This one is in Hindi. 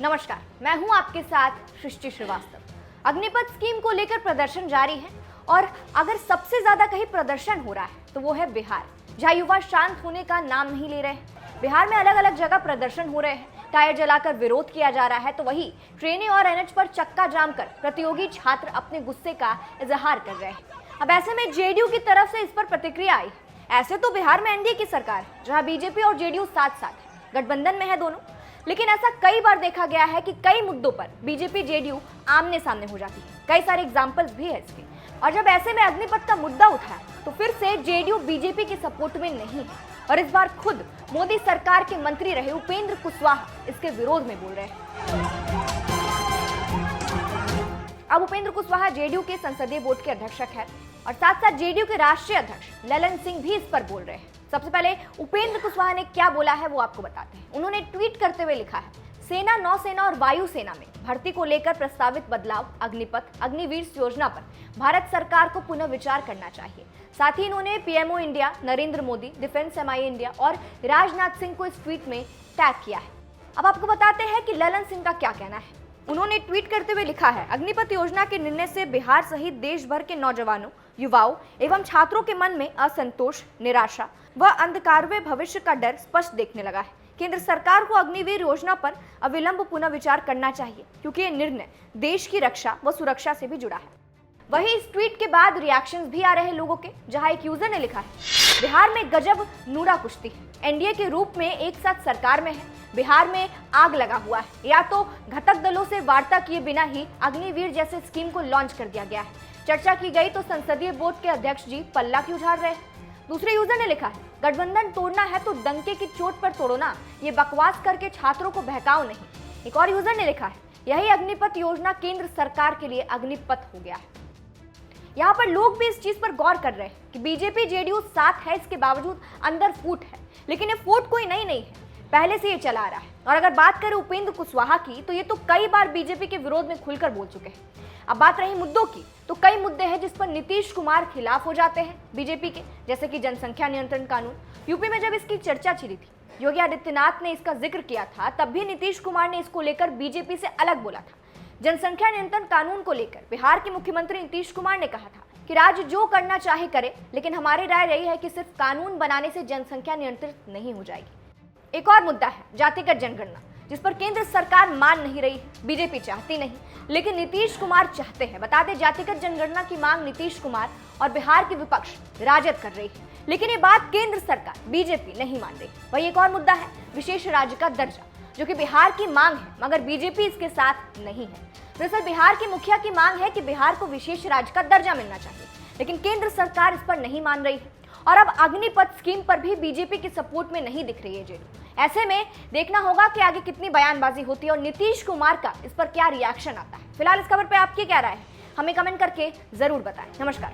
नमस्कार, मैं हूं आपके साथ सृष्टि श्रीवास्तव। अग्निपथ स्कीम को लेकर प्रदर्शन जारी है और अगर सबसे ज्यादा कहीं प्रदर्शन हो रहा है तो वो है बिहार, जहां युवा शांत होने का नाम नहीं ले रहे हैं। बिहार में अलग अलग जगह प्रदर्शन हो रहे हैं, टायर जलाकर विरोध किया जा रहा है, तो वही ट्रेनें और एनएच पर चक्का जाम कर प्रतियोगी छात्र अपने गुस्से का इजहार कर रहे हैं। अब ऐसे में जेडीयू की तरफ से इस पर प्रतिक्रिया आई। ऐसे तो बिहार में एनडीए की सरकार है, जहां बीजेपी और जेडीयू साथ साथ है, गठबंधन में है दोनों। लेकिन ऐसा कई बार देखा गया है कि कई मुद्दों पर बीजेपी जेडीयू आमने सामने हो जाती है। कई सारे एग्जाम्पल्स भी है इसके। और जब ऐसे में अग्निपथ का मुद्दा उठा है तो फिर से जेडीयू बीजेपी के सपोर्ट में नहीं है और इस बार खुद मोदी सरकार के मंत्री रहे उपेंद्र कुशवाहा इसके विरोध में बोल रहे हैं। अब उपेंद्र कुशवाहा जेडीयू के संसदीय बोर्ड के अध्यक्ष है और साथ साथ जेडीयू के राष्ट्रीय अध्यक्ष ललन सिंह भी इस पर बोल रहे हैं। सबसे पहले उपेंद्र कुशवाहा ने क्या बोला है वो आपको बताते हैं। उन्होंने ट्वीट करते हुए लिखा है, सेना, नौसेना और वायुसेना में भर्ती को लेकर प्रस्तावित बदलाव अग्निपथ, अग्निवीर योजना पर भारत सरकार को पुनः विचार करना चाहिए। साथ ही इन्होंने PMO India, Narendra Modi, defence MI India और राजनाथ सिंह को इस ट्वीट में टैग किया है। अब आपको बताते हैं कि ललन सिंह का क्या कहना है। उन्होंने ट्वीट करते हुए लिखा है, अग्निपथ योजना के निर्णय से बिहार सहित देश भर के नौजवानों, युवाओं एवं छात्रों के मन में असंतोष, निराशा व अंधकारमय भविष्य का डर स्पष्ट देखने लगा है। केंद्र सरकार को अग्निवीर योजना पर अविलंब पुनः विचार करना चाहिए, क्योंकि ये निर्णय देश की रक्षा व सुरक्षा से भी जुड़ा है। वहीं इस ट्वीट के बाद रिएक्शंस भी आ रहे हैं लोगों के, जहां एक यूजर ने लिखा है, बिहार में गजब नूरा कुश्ती है, एनडीए के रूप में एक साथ सरकार में है, बिहार में आग लगा हुआ है, या तो घटक दलों से वार्ता किए बिना ही अग्निवीर जैसे स्कीम को लॉन्च कर दिया गया है। चर्चा की गई तो संसदीय बोर्ड के अध्यक्ष जी पल्ला क्यों झाड़ रहे हैं। दूसरे यूजर ने लिखा है, गठबंधन तोड़ना है तो डंके की चोट पर तोड़ो ना, ये बकवास करके छात्रों को बहकाओ नहीं। एक और यूजर ने लिखा है, यही अग्निपथ योजना केंद्र सरकार के लिए अग्निपथ हो गया है। यहाँ पर लोग भी इस चीज पर गौर कर रहे हैं कि बीजेपी जेडीयू साथ है, इसके बावजूद अंदर फूट है, लेकिन ये फूट कोई नई नहीं है, पहले से ये चला आ रहा है। और अगर बात करें उपेंद्र कुशवाहा की, तो ये तो कई बार बीजेपी के विरोध में खुलकर बोल चुके हैं। अब बात रही मुद्दों की, तो कई मुद्दे हैं जिस पर नीतीश कुमार खिलाफ हो जाते हैं बीजेपी के, जैसे कि जनसंख्या नियंत्रण कानून। यूपी में जब इसकी चर्चा छिड़ी थी, योगी आदित्यनाथ ने इसका जिक्र किया था, तब भी नीतीश कुमार ने इसको लेकर बीजेपी से अलग बोला था। जनसंख्या नियंत्रण कानून को लेकर बिहार के मुख्यमंत्री नीतीश कुमार ने कहा था कि राज्य जो करना चाहे करे, लेकिन हमारी राय यही है कि सिर्फ कानून बनाने से जनसंख्या नियंत्रित नहीं हो जाएगी। एक और मुद्दा है जातिगत जनगणना, जिस पर केंद्र सरकार मान नहीं रही है, बीजेपी चाहती नहीं, लेकिन नीतीश कुमार चाहते हैं। बता दें, जातिगत जनगणना की मांग नीतीश कुमार और बिहार की विपक्ष राजद कर रही है, लेकिन ये बात केंद्र सरकार बीजेपी नहीं मान रही। वही एक और मुद्दा है विशेष राज्य का दर्जा, जो कि बिहार की मांग है, मगर बीजेपी इसके साथ नहीं है। दरअसल बिहार के मुखिया की मांग है कि बिहार को विशेष राज्य का दर्जा मिलना चाहिए, लेकिन केंद्र सरकार इस पर नहीं मान रही है। और अब अग्निपथ स्कीम पर भी बीजेपी के सपोर्ट में नहीं दिख रही है जेडीयू। ऐसे में देखना होगा कि आगे कितनी बयानबाजी होती है और नीतीश कुमार का इस पर क्या रिएक्शन आता है। फिलहाल इस खबर पे आपकी क्या राय है, हमें कमेंट करके जरूर बताएं। नमस्कार।